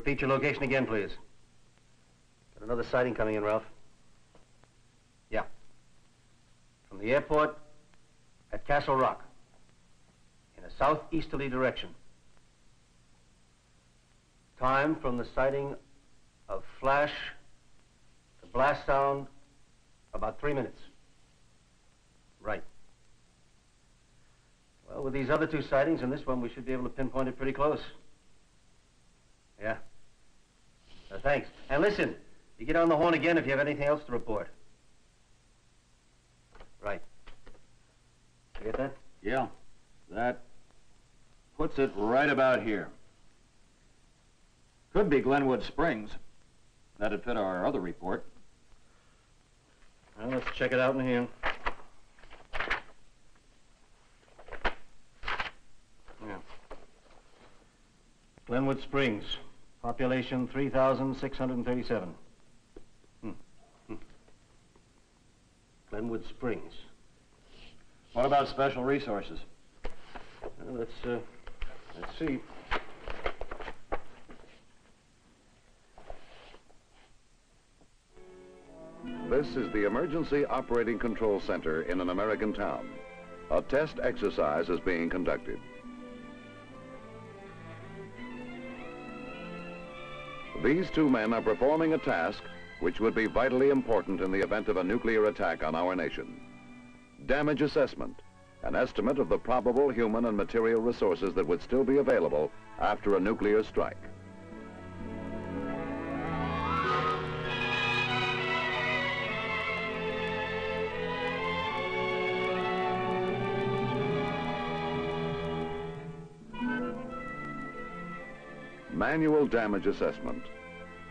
Repeat your location again, please. Got another sighting coming in, Ralph. Yeah. From the airport at Castle Rock, in a southeasterly direction. Time from the sighting of flash to blast sound, about 3 minutes. Right. Well, with these other two sightings and this one, we should be able to pinpoint it pretty close. Yeah. Thanks. And listen, you get on the horn again if you have anything else to report. Right. You get that? Yeah. That puts it right about here. Could be Glenwood Springs. That'd fit our other report. Well, let's check it out in here. Yeah. Glenwood Springs. Population 3,637. Glenwood Springs. What about special resources? Well, let's see. This is the Emergency Operating Control Center in an American town. A test exercise is being conducted. These two men are performing a task which would be vitally important in the event of a nuclear attack on our nation. Damage assessment, an estimate of the probable human and material resources that would still be available after a nuclear strike. Manual damage assessment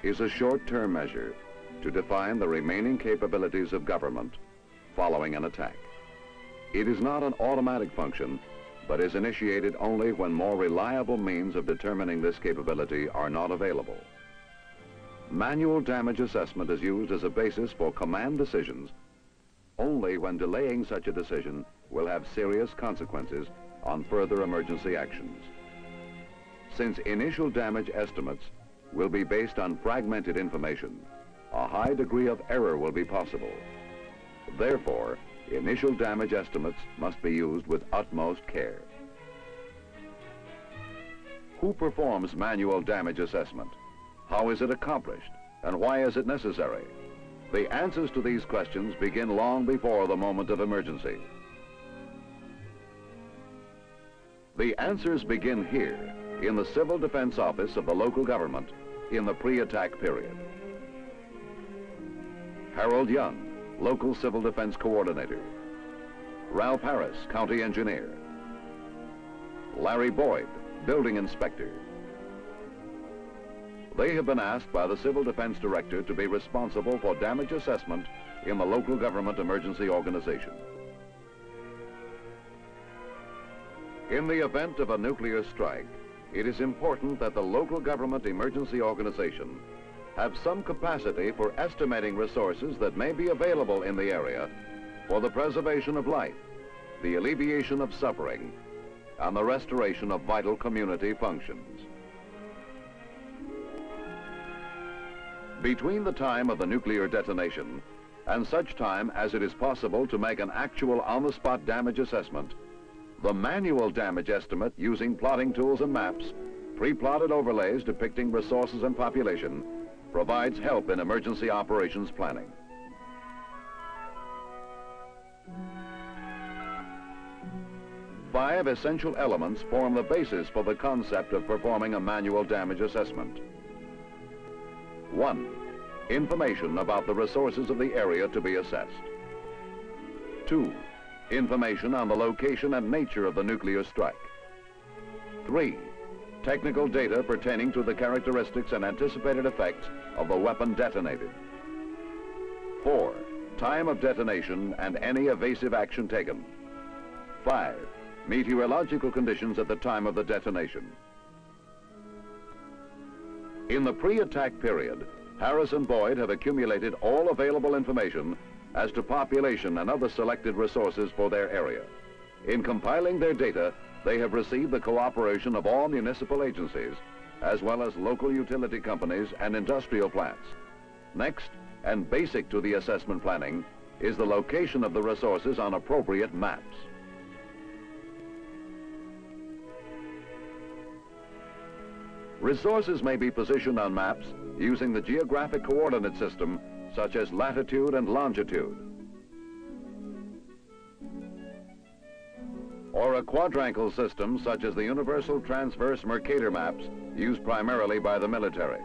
is a short-term measure to define the remaining capabilities of government following an attack. It is not an automatic function, but is initiated only when more reliable means of determining this capability are not available. Manual damage assessment is used as a basis for command decisions only when delaying such a decision will have serious consequences on further emergency actions. Since initial damage estimates will be based on fragmented information, a high degree of error will be possible. Therefore, initial damage estimates must be used with utmost care. Who performs manual damage assessment? How is it accomplished? And why is it necessary? The answers to these questions begin long before the moment of emergency. The answers begin here, in the Civil Defense Office of the local government, in the pre-attack period. Harold Young, local Civil Defense Coordinator. Ralph Harris, County Engineer. Larry Boyd, Building Inspector. They have been asked by the Civil Defense Director to be responsible for damage assessment in the local government emergency organization. In the event of a nuclear strike, it is important that the local government emergency organization have some capacity for estimating resources that may be available in the area for the preservation of life, the alleviation of suffering, and the restoration of vital community functions. Between the time of the nuclear detonation and such time as it is possible to make an actual on-the-spot damage assessment, the manual damage estimate using plotting tools and maps, pre-plotted overlays depicting resources and population, provides help in emergency operations planning. Five essential elements form the basis for the concept of performing a manual damage assessment. 1. Information about the resources of the area to be assessed. 2. Information on the location and nature of the nuclear strike. 3. Technical data pertaining to the characteristics and anticipated effects of the weapon detonated. 4. Time of detonation and any evasive action taken. 5. Meteorological conditions at the time of the detonation. In the pre-attack period, Harris and Boyd have accumulated all available information as to population and other selected resources for their area. In compiling their data, they have received the cooperation of all municipal agencies as well as local utility companies and industrial plants. Next, and basic to the assessment planning, is the location of the resources on appropriate maps. Resources may be positioned on maps using the geographic coordinate system, such as latitude and longitude, or a quadrangle system such as the Universal Transverse Mercator maps used primarily by the military.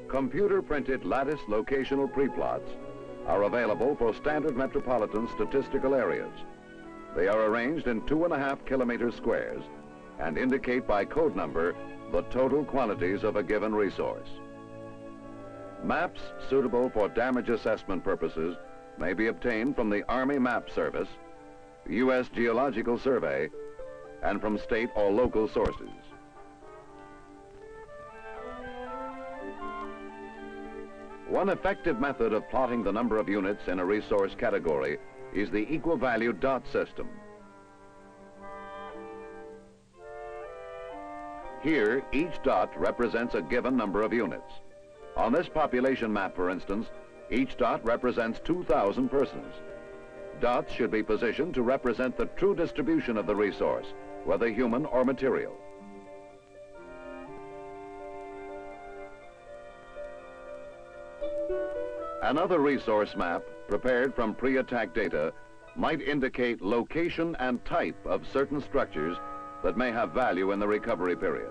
Computer-printed lattice locational preplots are available for standard metropolitan statistical areas. They are arranged in 2.5 kilometer squares and indicate by code number the total quantities of a given resource. Maps suitable for damage assessment purposes may be obtained from the Army Map Service, the U.S. Geological Survey, and from state or local sources. One effective method of plotting the number of units in a resource category is the equal value dot system. Here, each dot represents a given number of units. On this population map, for instance, each dot represents 2,000 persons. Dots should be positioned to represent the true distribution of the resource, whether human or material. Another resource map, prepared from pre-attack data, might indicate location and type of certain structures that may have value in the recovery period.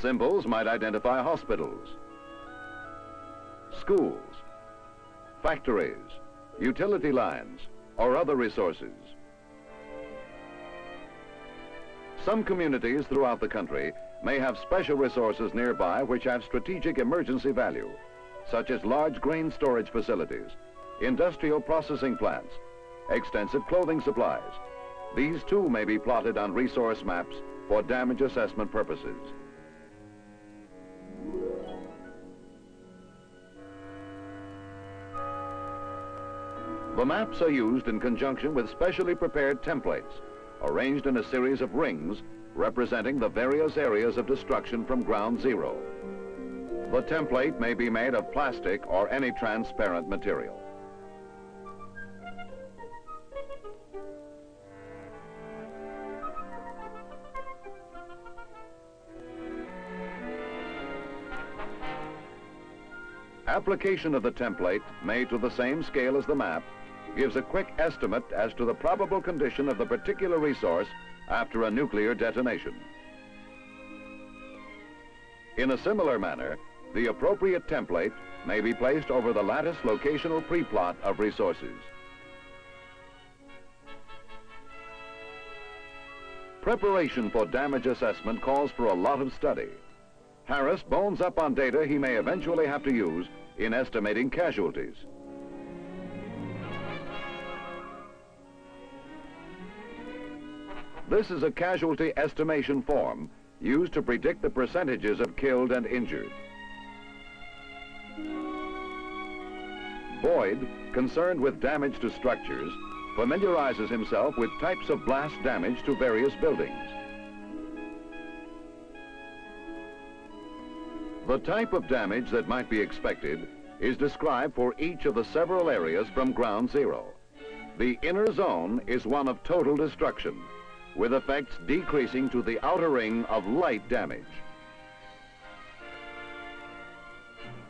Symbols might identify hospitals, schools, factories, utility lines, or other resources. Some communities throughout the country may have special resources nearby which have strategic emergency value, such as large grain storage facilities, industrial processing plants, extensive clothing supplies. These too may be plotted on resource maps for damage assessment purposes. The maps are used in conjunction with specially prepared templates, arranged in a series of rings representing the various areas of destruction from ground zero. The template may be made of plastic or any transparent material. Application of the template, made to the same scale as the map, gives a quick estimate as to the probable condition of the particular resource after a nuclear detonation. In a similar manner, the appropriate template may be placed over the lattice locational preplot of resources. Preparation for damage assessment calls for a lot of study. Harris bones up on data he may eventually have to use in estimating casualties. This is a casualty estimation form used to predict the percentages of killed and injured. Boyd, concerned with damage to structures, familiarizes himself with types of blast damage to various buildings. The type of damage that might be expected is described for each of the several areas from ground zero. The inner zone is one of total destruction, with effects decreasing to the outer ring of light damage.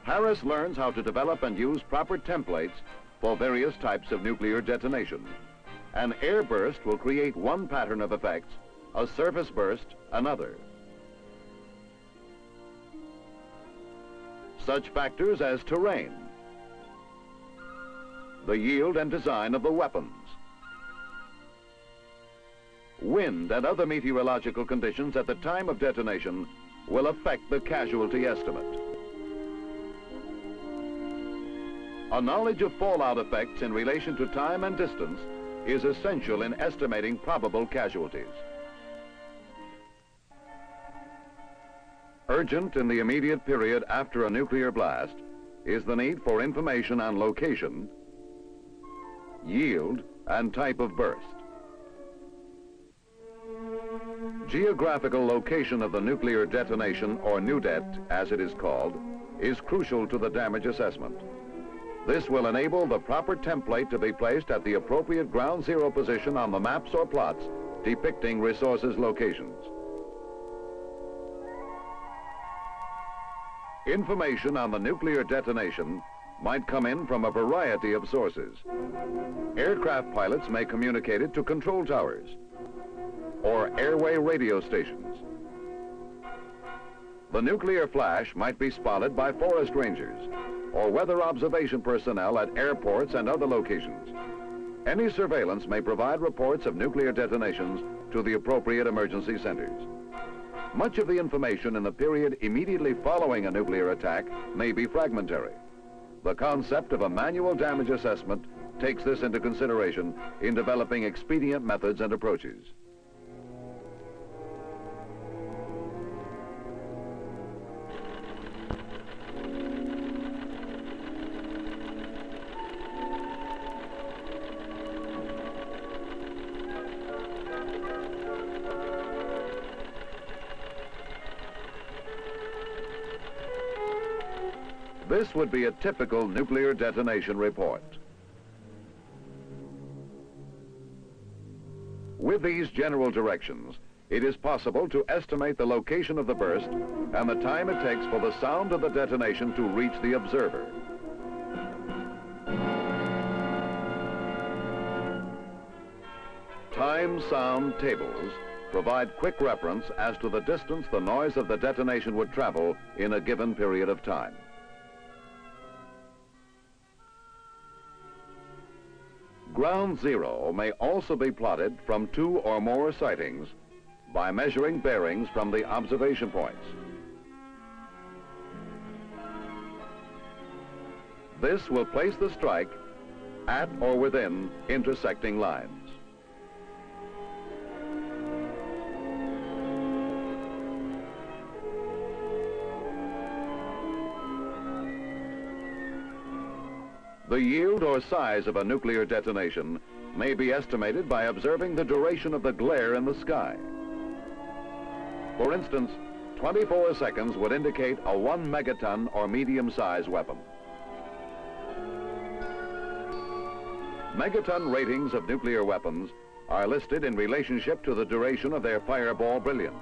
Harris learns how to develop and use proper templates for various types of nuclear detonation. An air burst will create one pattern of effects, a surface burst another. Such factors as terrain, the yield and design of the weapons, wind and other meteorological conditions at the time of detonation will affect the casualty estimate. A knowledge of fallout effects in relation to time and distance is essential in estimating probable casualties. Urgent in the immediate period after a nuclear blast is the need for information on location, yield, and type of burst. Geographical location of the nuclear detonation, or NUDET as it is called, is crucial to the damage assessment. This will enable the proper template to be placed at the appropriate ground zero position on the maps or plots depicting resources locations. Information on the nuclear detonation might come in from a variety of sources. Aircraft pilots may communicate it to control towers or airway radio stations. The nuclear flash might be spotted by forest rangers or weather observation personnel at airports and other locations. Any surveillance may provide reports of nuclear detonations to the appropriate emergency centers. Much of the information in the period immediately following a nuclear attack may be fragmentary. The concept of a manual damage assessment takes this into consideration in developing expedient methods and approaches. This would be a typical nuclear detonation report. With these general directions, it is possible to estimate the location of the burst and the time it takes for the sound of the detonation to reach the observer. Time sound tables provide quick reference as to the distance the noise of the detonation would travel in a given period of time. Ground zero may also be plotted from 2 or more sightings by measuring bearings from the observation points. This will place the strike at or within intersecting lines. The yield or size of a nuclear detonation may be estimated by observing the duration of the glare in the sky. For instance, 24 seconds would indicate a 1 megaton or medium-sized weapon. Megaton ratings of nuclear weapons are listed in relationship to the duration of their fireball brilliance.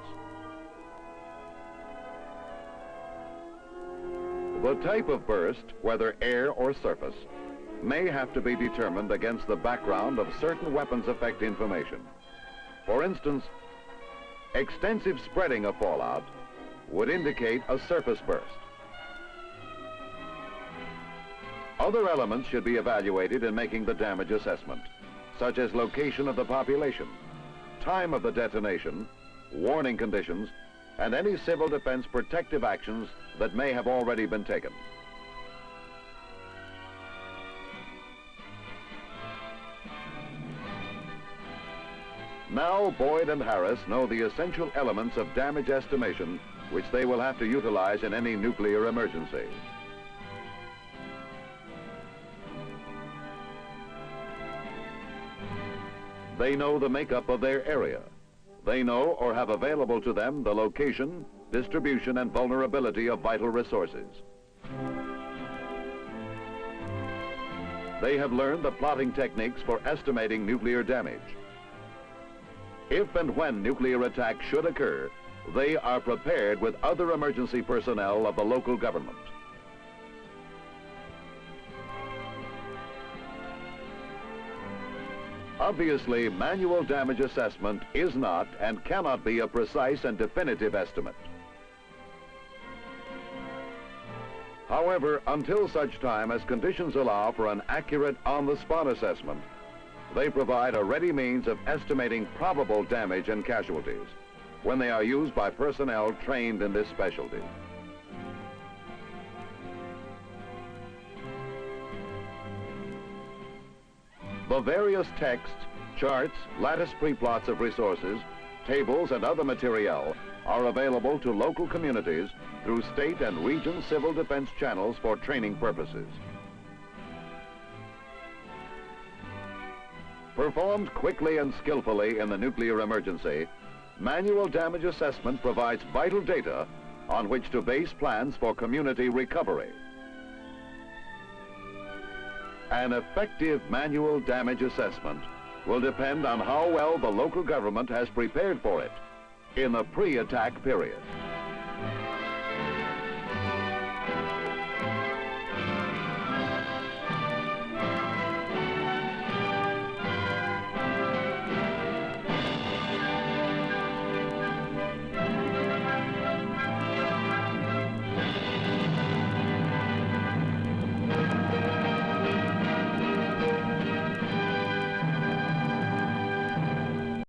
The type of burst, whether air or surface, may have to be determined against the background of certain weapons effect information. For instance, extensive spreading of fallout would indicate a surface burst. Other elements should be evaluated in making the damage assessment, such as location of the population, time of the detonation, warning conditions, and any civil defense protective actions that may have already been taken. Now Boyd and Harris know the essential elements of damage estimation which they will have to utilize in any nuclear emergency. They know the makeup of their area. They know or have available to them the location, distribution, and vulnerability of vital resources. They have learned the plotting techniques for estimating nuclear damage. If and when nuclear attack should occur, they are prepared with other emergency personnel of the local government. Obviously, manual damage assessment is not and cannot be a precise and definitive estimate. However, until such time as conditions allow for an accurate on-the-spot assessment, they provide a ready means of estimating probable damage and casualties when they are used by personnel trained in this specialty. The various texts, charts, lattice pre-plots of resources, tables, and other materiel are available to local communities through state and region civil defense channels for training purposes. Performed quickly and skillfully in the nuclear emergency, manual damage assessment provides vital data on which to base plans for community recovery. An effective manual damage assessment will depend on how well the local government has prepared for it in the pre-attack period.